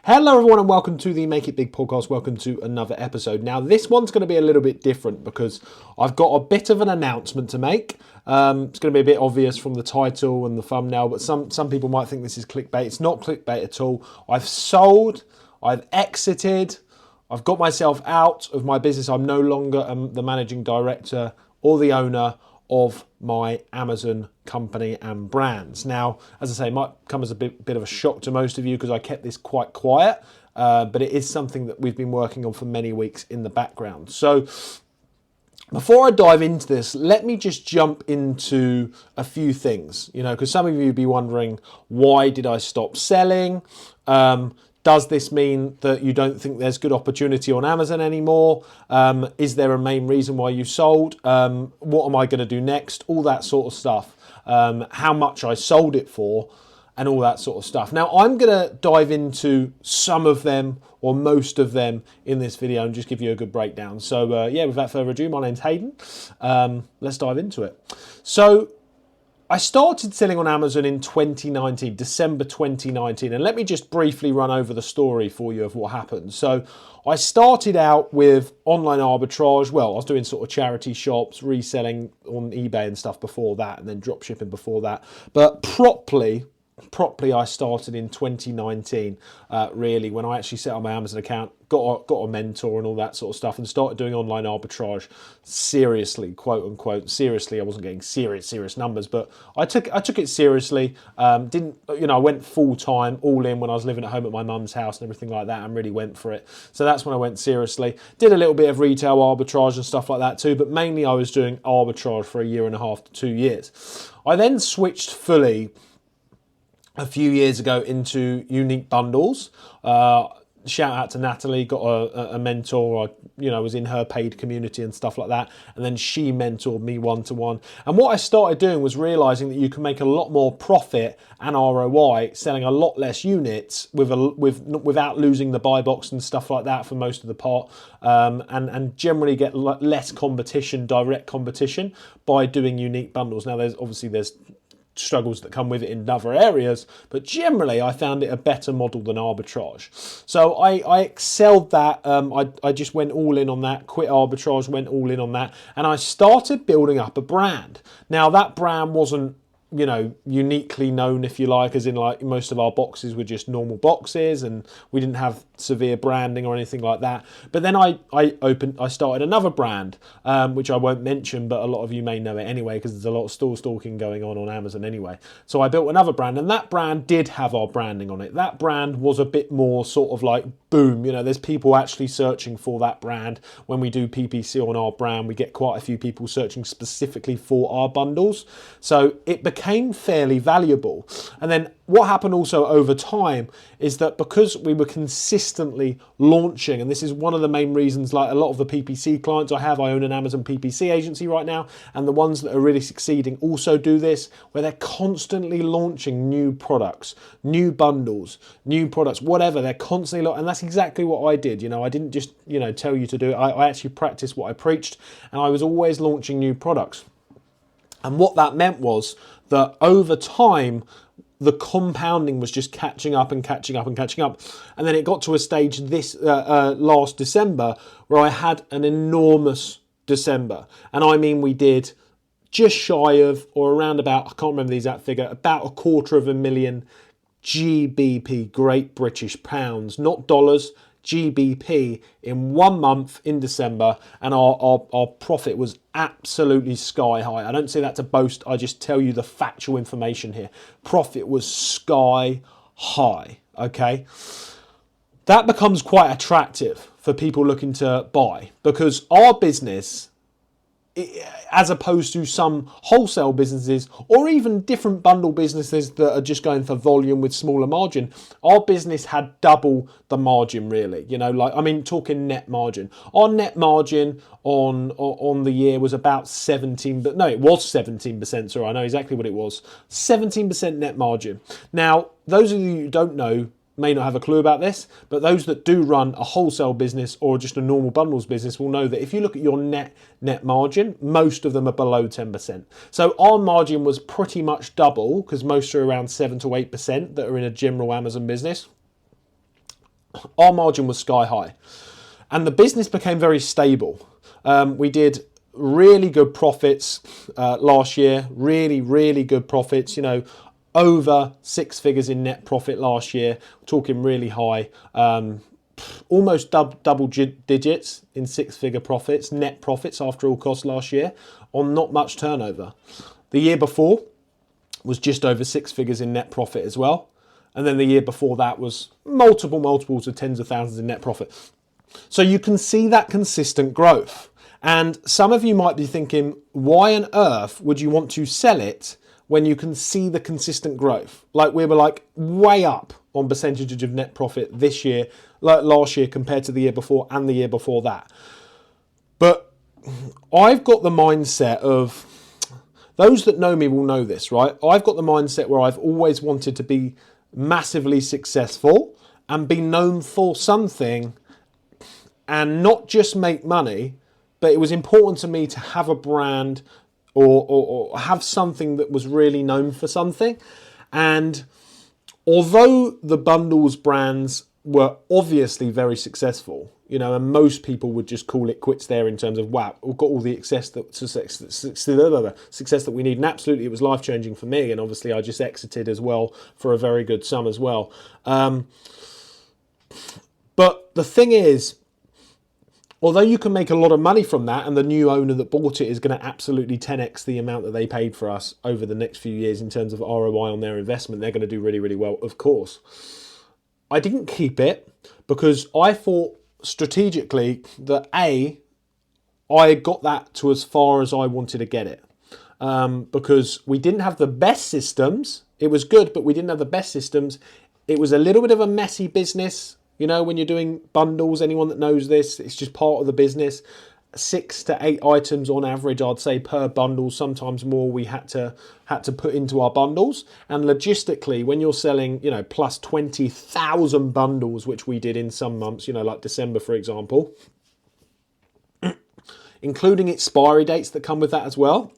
Hello everyone and welcome to the Make It Big podcast. Welcome to another episode. Now this one's going to be a little bit different because I've got a bit of an announcement to make. It's going to be a bit obvious from the title and the thumbnail, but some people might think this is clickbait. It's not clickbait at all. I've sold, I've exited, I've got myself out of my business. I'm no longer the managing director or the owner of my Amazon company and brands. Now, as I say, it might come as a bit of a shock to most of you because I kept this quite quiet, but it is something that we've been working on for many weeks in the background. So before I dive into this, let me just jump into a few things, because some of you would be wondering, why did I stop selling? Does this mean that you don't think there's good opportunity on Amazon anymore? Is there a main reason why you sold? What am I going to do next? All that sort of stuff. How much I sold it for and all that sort of stuff. Now, I'm going to dive into some of them or most of them in this video and just give you a good breakdown. So, without further ado, my name's Hayden. Let's dive into it. So, I started selling on Amazon in 2019, December 2019, and let me just briefly run over the story for you of what happened. So I started out with online arbitrage. Well, I was doing sort of charity shops, reselling on eBay and stuff before that, and then drop shipping before that. But properly I started in 2019, really, when I actually set up my Amazon account, got a mentor and all that sort of stuff, and started doing online arbitrage seriously, quote unquote. Seriously, I wasn't getting serious numbers, but I took it seriously. I went full time, all in when I was living at home at my mum's house and everything like that, and really went for it. So that's when I went seriously. Did a little bit of retail arbitrage and stuff like that too, but mainly I was doing arbitrage for 1.5 to 2 years. I then switched fully a few years ago into unique bundles. Shout out to Natalie, got a mentor. I was in her paid community and stuff like that, and then she mentored me one-to-one. And what I started doing was realizing that you can make a lot more profit and ROI selling a lot less units without losing the buy box and stuff like that for most of the part, and generally get less competition, direct competition, by doing unique bundles. Now, there's struggles that come with it in other areas, but generally I found it a better model than arbitrage. So I excelled that. I just went all in on that, quit arbitrage, went all in on that, and I started building up a brand. Now, that brand wasn't uniquely known, if you like, as in like most of our boxes were just normal boxes and we didn't have severe branding or anything like that. But then I started another brand, which I won't mention, but a lot of you may know it anyway, because there's a lot of store stalking going on Amazon anyway. So I built another brand, and that brand did have our branding on it. That brand was a bit more sort of like, boom, there's people actually searching for that brand. When we do PPC on our brand, we get quite a few people searching specifically for our bundles. So it became fairly valuable. And then what happened also over time is that because we were consistently launching, and this is one of the main reasons, like a lot of the PPC clients I own an Amazon PPC agency right now, and the ones that are really succeeding also do this, where they're constantly launching new products, new bundles, new products, whatever. They're constantly, and that's exactly what I did. I didn't just, tell you to do it. I actually practiced what I preached, and I was always launching new products. And what that meant was that over time, the compounding was just catching up. And then it got to a stage this last December where I had an enormous December. And I mean, we did just shy of, or around about, I can't remember the exact figure, about 250,000 GBP, Great British Pounds, not dollars, GBP, in 1 month in December, and our profit was absolutely sky high. I don't say that to boast, I just tell you the factual information here. Profit was sky high, okay? That becomes quite attractive for people looking to buy, because our business, as opposed to some wholesale businesses or even different bundle businesses that are just going for volume with smaller margin, our business had double the margin, really. Talking net margin. Our net margin on the year was about 17, but no, it was 17%, so I know exactly what it was. 17% net margin. Now, those of you who don't know may not have a clue about this, but those that do run a wholesale business or just a normal bundles business will know that if you look at your net margin, most of them are below 10%. So our margin was pretty much double, because most are around 7 to 8% that are in a general Amazon business. our margin was sky high. And the business became very stable. We did really good profits last year, really good profits, over 6 figures in net profit last year, talking really high, almost double digits in 6-figure profits, net profits after all costs last year on not much turnover. The year before was just over 6 figures in net profit as well. And then the year before that was multiples of tens of thousands in net profit. So you can see that consistent growth. And some of you might be thinking, why on earth would you want to sell it when you can see the consistent growth? Like we were way up on percentage of net profit this year, like last year compared to the year before and the year before that. But I've got the mindset of, those that know me will know this, right? I've got the mindset where I've always wanted to be massively successful and be known for something and not just make money, but it was important to me to have a brand or have something that was really known for something. And although the bundles brands were obviously very successful, and most people would just call it quits there in terms of, wow, we've got all the success that we need. And absolutely, it was life-changing for me. And obviously, I just exited as well for a very good sum as well. But the thing is, although you can make a lot of money from that, and the new owner that bought it is going to absolutely 10x the amount that they paid for us over the next few years in terms of ROI on their investment, they're going to do really, really well, of course. I didn't keep it because I thought strategically that I got that to as far as I wanted to get it. Because we didn't have the best systems. It was good, but we didn't have the best systems. It was a little bit of a messy business. When you're doing bundles, anyone that knows this, it's just part of the business. 6 to 8 items on average, I'd say, per bundle, sometimes more we had to put into our bundles. And logistically, when you're selling, plus 20,000 bundles, which we did in some months, like December, for example, including expiry dates that come with that as well,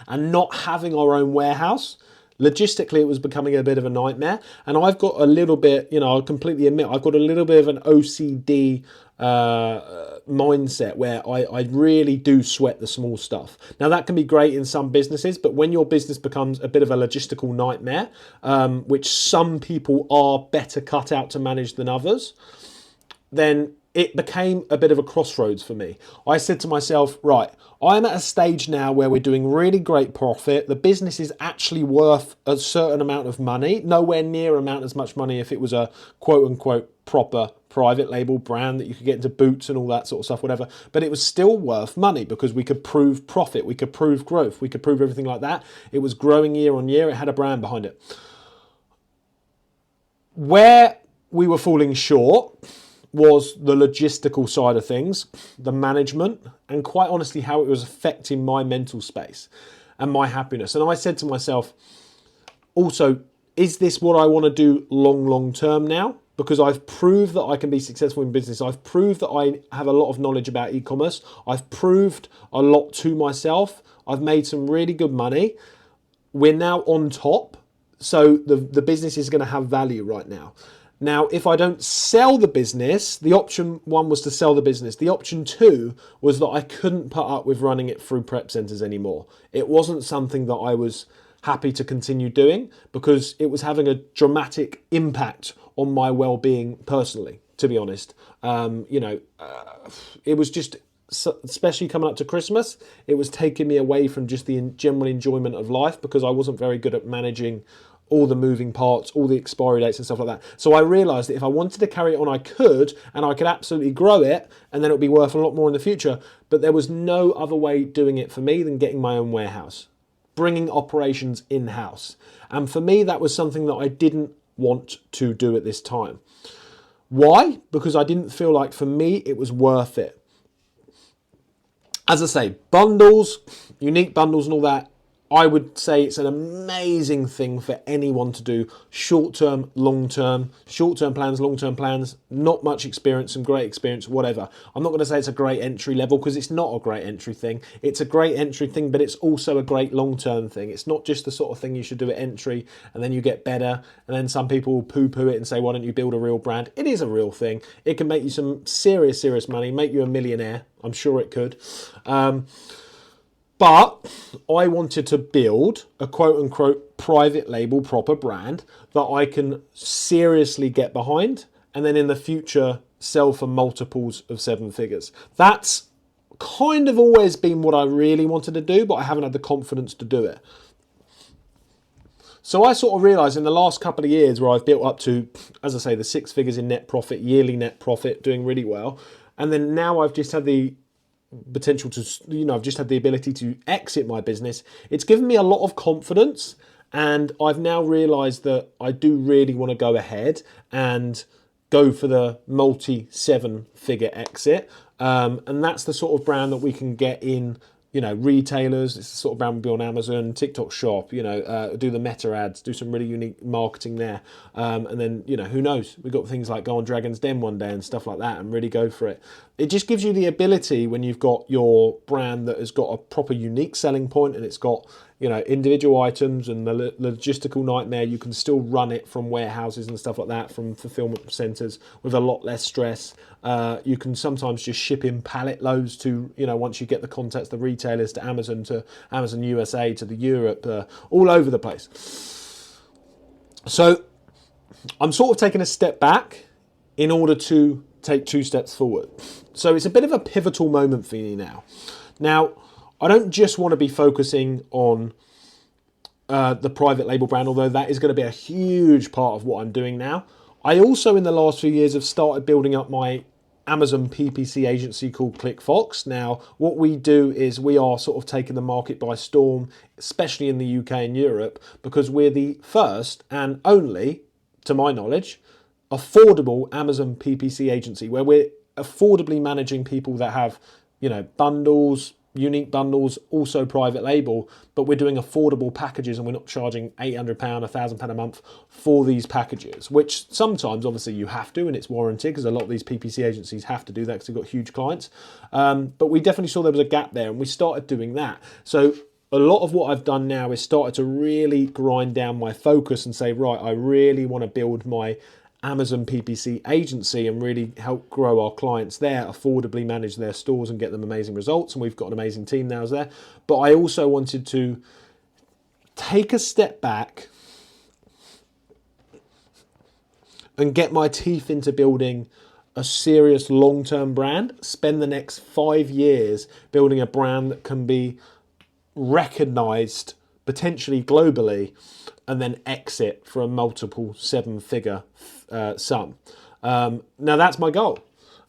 and not having our own warehouse, logistically, it was becoming a bit of a nightmare. And I've got a little bit, I'll completely admit, I've got a little bit of an OCD mindset where I really do sweat the small stuff. Now, that can be great in some businesses, but when your business becomes a bit of a logistical nightmare, which some people are better cut out to manage than others, then it became a bit of a crossroads for me. I said to myself, right, I'm at a stage now where we're doing really great profit. The business is actually worth a certain amount of money, nowhere near amount as much money if it was a quote unquote proper private label brand that you could get into Boots and all that sort of stuff, whatever. But it was still worth money because we could prove profit, we could prove growth, we could prove everything like that. It was growing year on year. It had a brand behind it. Where we were falling short was the logistical side of things, the management, and quite honestly how it was affecting my mental space and my happiness. And I said to myself, also, is this what I want to do long term now? Because I've proved that I can be successful in business. I've proved that I have a lot of knowledge about e-commerce. I've proved a lot to myself. I've made some really good money. We're now on top. So the business is going to have value right now. Now, if I don't sell the business, the option 1 was to sell the business. The option 2 was that I couldn't put up with running it through prep centres anymore. It wasn't something that I was happy to continue doing because it was having a dramatic impact on my well-being personally, to be honest. It was just, especially coming up to Christmas, it was taking me away from just the general enjoyment of life because I wasn't very good at managing all the moving parts, all the expiry dates and stuff like that. So I realised that if I wanted to carry it on, I could, and I could absolutely grow it, and then it would be worth a lot more in the future. But there was no other way doing it for me than getting my own warehouse, bringing operations in-house. And for me, that was something that I didn't want to do at this time. Why? Because I didn't feel like, for me, it was worth it. As I say, bundles, unique bundles and all that, I would say it's an amazing thing for anyone to do. Short-term, long-term, short-term plans, long-term plans, not much experience, some great experience, whatever. I'm not going to say it's a great entry level because it's not a great entry thing. It's a great entry thing, but it's also a great long-term thing. It's not just the sort of thing you should do at entry and then you get better and then some people will poo-poo it and say, why don't you build a real brand? It is a real thing. It can make you some serious, serious money, make you a millionaire. I'm sure it could. But I wanted to build a quote-unquote private label proper brand that I can seriously get behind and then in the future sell for multiples of 7 figures. That's kind of always been what I really wanted to do, but I haven't had the confidence to do it. So I sort of realised in the last couple of years where I've built up to, as I say, the 6 figures in net profit, yearly net profit, doing really well. And then now I've just had the potential to, I've just had the ability to exit my business. It's given me a lot of confidence, and I've now realized that I do really want to go ahead and go for the multi 7-figure exit. And that's the sort of brand that we can get in, retailers. It's the sort of brand we'll be on Amazon, TikTok Shop, do the meta ads, do some really unique marketing there. And then, who knows? We've got things like go on Dragon's Den one day and stuff like that and really go for it. It just gives you the ability when you've got your brand that has got a proper unique selling point and it's got, individual items and the logistical nightmare, you can still run it from warehouses and stuff like that, from fulfillment centers with a lot less stress. You can sometimes just ship in pallet loads to, once you get the contacts, the retailers, to Amazon USA, to the Europe, all over the place. So I'm sort of taking a step back in order to take 2 steps forward. So it's a bit of a pivotal moment for me now. Now, I don't just want to be focusing on the private label brand, although that is going to be a huge part of what I'm doing now. I also, in the last few years, have started building up my Amazon PPC agency called ClickFox. Now, what we do is we are sort of taking the market by storm, especially in the UK and Europe, because we're the first and only, to my knowledge, affordable Amazon PPC agency where we're affordably managing people that have, bundles, unique bundles, also private label, but we're doing affordable packages and we're not charging £800, £1,000 a month for these packages, which sometimes obviously you have to and it's warranted because a lot of these PPC agencies have to do that because they've got huge clients. But we definitely saw there was a gap there and we started doing that. So a lot of what I've done now is started to really grind down my focus and say, right, I really want to build my Amazon PPC agency and really help grow our clients there, affordably manage their stores and get them amazing results. And we've got an amazing team now there. But I also wanted to take a step back and get my teeth into building a serious long-term brand, spend the next 5 years building a brand that can be recognized potentially globally, and then exit for a multiple 7-figure sum. Now that's my goal.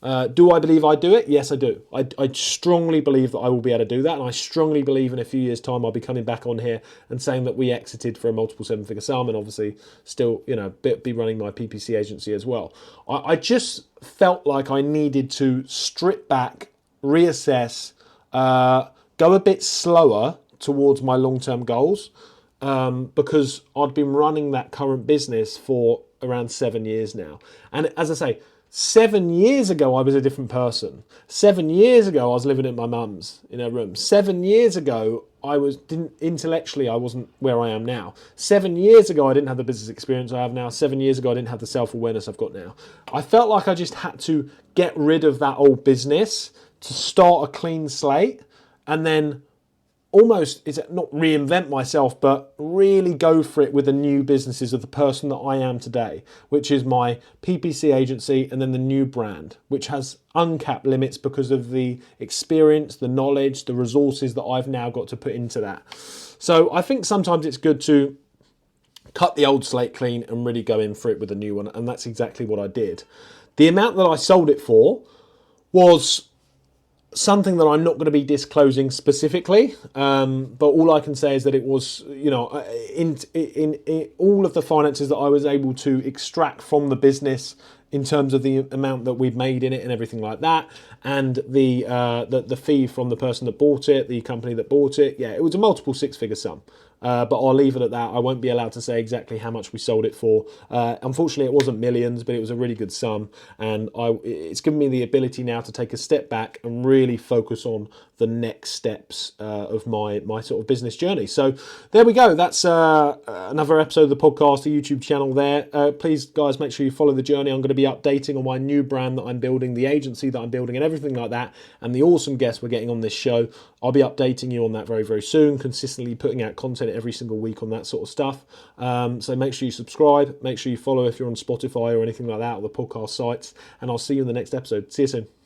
Do I believe I do it? Yes, I do. I strongly believe that I will be able to do that, and I strongly believe in a few years' time I'll be coming back on here and saying that we exited for a multiple 7-figure sum, and obviously still, be running my PPC agency as well. I just felt like I needed to strip back, reassess, go a bit slower towards my long-term goals, because I'd been running that current business for around 7 years now. And as I say, 7 years ago, I was a different person. 7 years ago, I was living at my mum's in her room. 7 years ago, intellectually, I wasn't where I am now. 7 years ago, I didn't have the business experience I have now. 7 years ago, I didn't have the self-awareness I've got now. I felt like I just had to get rid of that old business to start a clean slate and then almost, is it not reinvent myself, but really go for it with the new businesses of the person that I am today, which is my PPC agency and then the new brand, which has uncapped limits because of the experience, the knowledge, the resources that I've now got to put into that. So I think sometimes it's good to cut the old slate clean and really go in for it with a new one. And that's exactly what I did. The amount that I sold it for was something that I'm not going to be disclosing specifically, but all I can say is that it was, in all of the finances that I was able to extract from the business, in terms of the amount that we've made in it and everything like that, and the fee from the person that bought it, the company that bought it. Yeah, it was a multiple six-figure sum. But I'll leave it at that. I won't be allowed to say exactly how much we sold it for. Unfortunately, it wasn't millions, but it was a really good sum. And it's given me the ability now to take a step back and really focus on the next steps of my sort of business journey. So there we go. That's another episode of the podcast, the YouTube channel there. Please, guys, make sure you follow the journey. I'm going to be updating on my new brand that I'm building, the agency that I'm building, and everything like that, and the awesome guests we're getting on this show. I'll be updating you on that very, very soon, consistently putting out content every single week on that sort of stuff. So make sure you subscribe, make sure you follow if you're on Spotify or anything like that, or the podcast sites, and I'll see you in the next episode. See you soon.